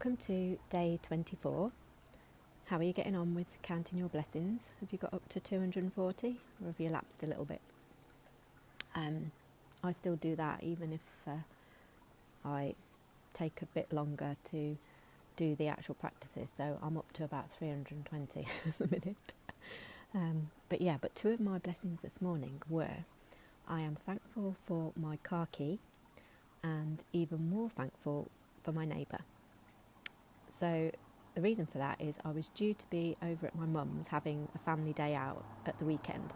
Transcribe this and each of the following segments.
Welcome to day 24. How are you getting on with counting your blessings? Have you got up to 240 or have you lapsed a little bit? I still do that even if I take a bit longer to do the actual practices, so I'm up to about 320 at the minute. But two of my blessings this morning were, I am thankful for my car key and even more thankful for my neighbour. So the reason for that is I was due to be over at my mum's having a family day out at the weekend,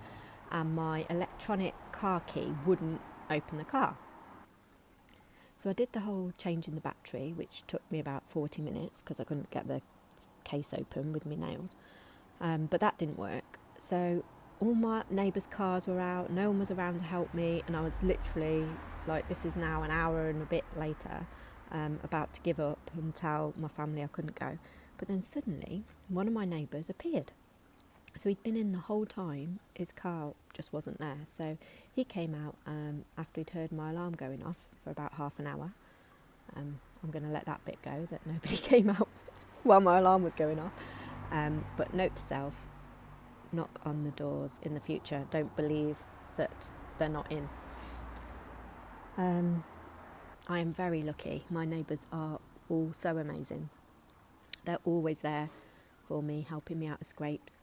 and my electronic car key wouldn't open the car. So I did the whole changing the battery, which took me about 40 minutes because I couldn't get the case open with my nails. But that didn't work. So all my neighbours' cars were out, no one was around to help me, and I was literally, this is now an hour and a bit later, about to give up and tell my family I couldn't go. But then suddenly, one of my neighbours appeared. So he'd been in the whole time, his car just wasn't there. So he came out after he'd heard my alarm going off for about half an hour. I'm going to let that bit go, that nobody came out while my alarm was going off. But note to self, knock on the doors in the future. Don't believe that they're not in. I am very lucky. My neighbours are all so amazing. They're always there for me, helping me out of scrapes.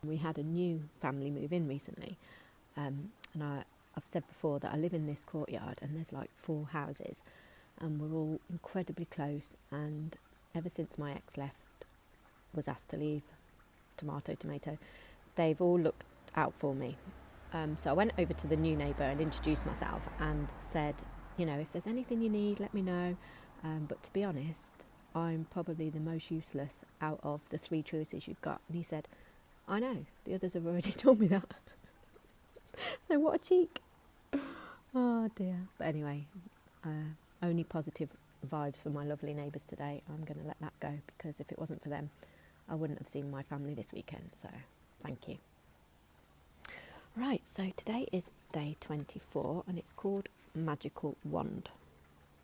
We had a new family move in recently, and I've said before that I live in this courtyard and there's 4 houses, and we're all incredibly close, and ever since my ex was asked to leave, tomato, they've all looked out for me. So I went over to the new neighbour and introduced myself and said, if there's anything you need, let me know. But to be honest, I'm probably the most useless out of the 3 choices you've got. And he said, I know, the others have already told me that. So what a cheek. Oh dear. But anyway, only positive vibes for my lovely neighbours today. I'm going to let that go, because if it wasn't for them, I wouldn't have seen my family this weekend. So thank you. Right, so today is day 24 and it's called Magical Wand.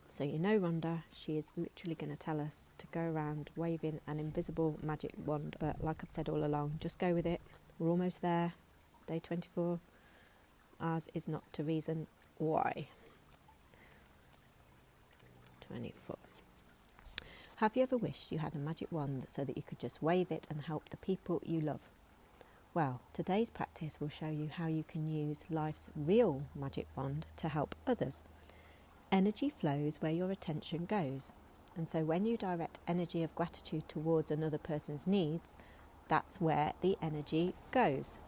So Rhonda, she is literally going to tell us to go around waving an invisible magic wand. But like I've said all along, just go with it. We're almost there. Day 24. Ours is not to reason why. 24. Have you ever wished you had a magic wand so that you could just wave it and help the people you love? Well, today's practice will show you how you can use life's real magic wand to help others. Energy flows where your attention goes. And so when you direct energy of gratitude towards another person's needs, that's where the energy goes.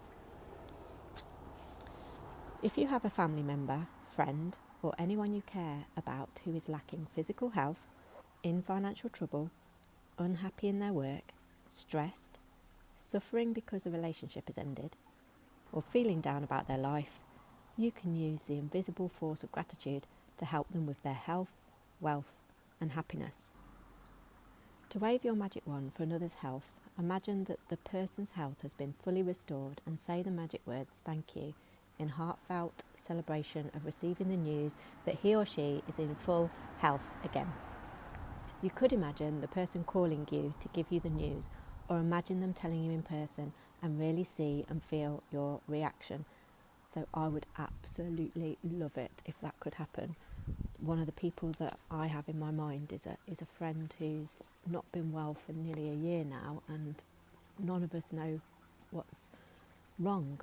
If you have a family member, friend, or anyone you care about who is lacking physical health, in financial trouble, unhappy in their work, stressed, suffering because a relationship has ended, or feeling down about their life, you can use the invisible force of gratitude to help them with their health, wealth, and happiness. To wave your magic wand for another's health, imagine that the person's health has been fully restored and say the magic words "thank you" in heartfelt celebration of receiving the news that he or she is in full health again. You could imagine the person calling you to give you the news, or imagine them telling you in person and really see and feel your reaction. So I would absolutely love it if that could happen. One of the people that I have in my mind is a friend who's not been well for nearly a year now, and none of us know what's wrong.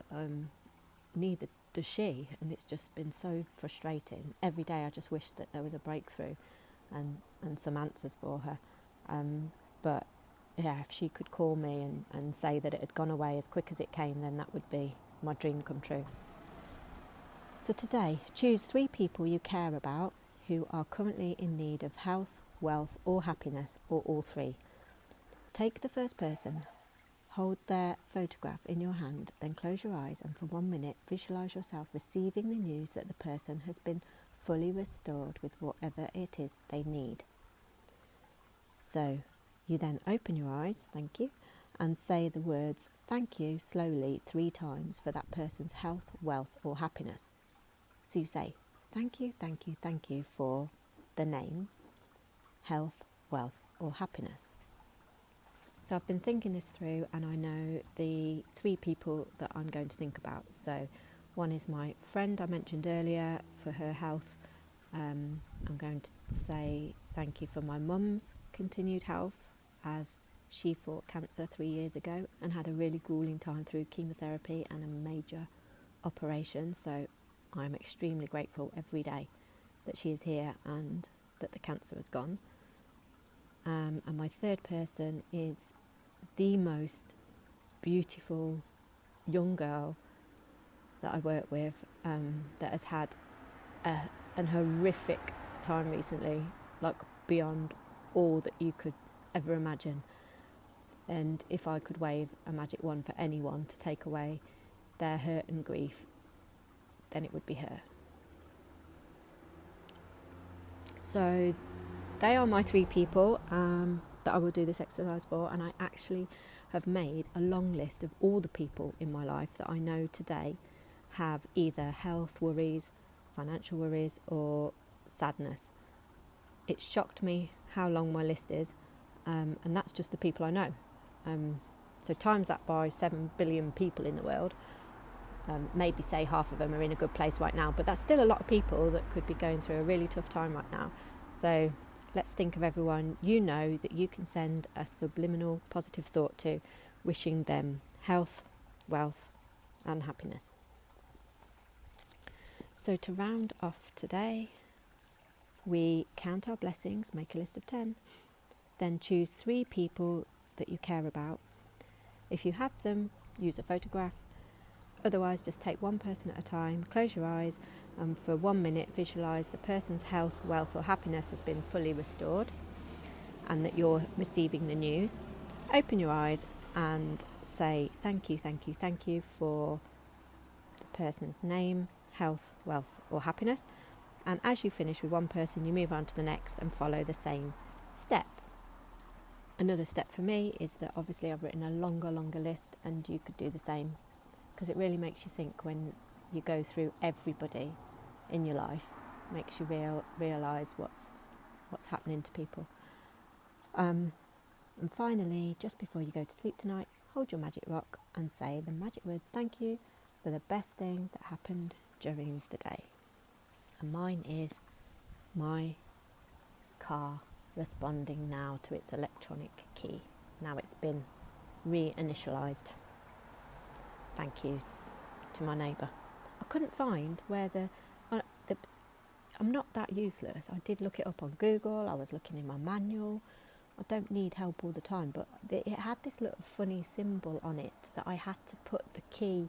Neither does she, and it's just been so frustrating. Every day I just wish that there was a breakthrough and some answers for her. But yeah, if she could call me and say that it had gone away as quick as it came, then that would be my dream come true. So today, choose 3 people you care about who are currently in need of health, wealth, or happiness, or all 3. Take the first person, hold their photograph in your hand, then close your eyes and for 1 minute visualise yourself receiving the news that the person has been fully restored with whatever it is they need. So you then open your eyes, thank you, and say the words "thank you" slowly 3 times for that person's health, wealth, or happiness. So you say, "Thank you, thank you, thank you" for the name, health, wealth, or happiness? So I've been thinking this through, and I know the 3 people that I'm going to think about. So one is my friend I mentioned earlier for her health. I'm going to say thank you for my mum's continued health, as she fought cancer 3 years ago and had a really grueling time through chemotherapy and a major operation. So I'm extremely grateful every day that she is here and that the cancer has gone. And my third person is the most beautiful young girl that I work with, that has had an horrific time recently, like beyond all that you could ever imagine. And if I could wave a magic wand for anyone to take away their hurt and grief, then it would be her. So they are my 3 people that I will do this exercise for, and I actually have made a long list of all the people in my life that I know today have either health worries, financial worries, or sadness. It shocked me how long my list is, and that's just the people I know. So times that by 7 billion people in the world. Maybe say half of them are in a good place right now, but that's still a lot of people that could be going through a really tough time right now. So let's think of everyone you know that you can send a subliminal positive thought to, wishing them health, wealth, and happiness. So to round off today, we count our blessings, make a list of 10, then choose 3 people that you care about. If you have them, use a photograph. Otherwise, just take one person at a time, close your eyes, and for 1 minute visualise the person's health, wealth or happiness has been fully restored and that you're receiving the news. Open your eyes and say thank you for the person's name, health, wealth or happiness. And as you finish with one person, you move on to the next and follow the same step. Another step for me is that obviously I've written a longer list, and you could do the same, because it really makes you think when you go through everybody in your life. Makes you realise what's happening to people. And finally, just before you go to sleep tonight, hold your magic rock and say the magic words thank you for the best thing that happened during the day. And mine is my car responding now to its electronic key. Now it's been reinitialised. Thank you to my neighbour. I couldn't find where I'm not that useless. I did look it up on Google. I was looking in my manual. I don't need help all the time, but it had this little funny symbol on it that I had to put the key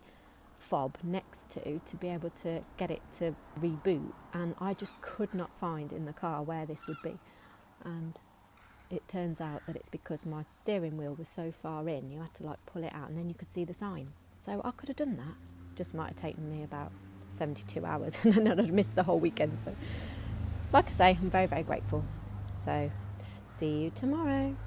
fob next to be able to get it to reboot, and I just could not find in the car where this would be. And it turns out that it's because my steering wheel was so far in, you had to pull it out and then you could see the sign. So I could have done that. Just might have taken me about 72 hours and then I'd have missed the whole weekend. So like I say, I'm very, very grateful. So see you tomorrow.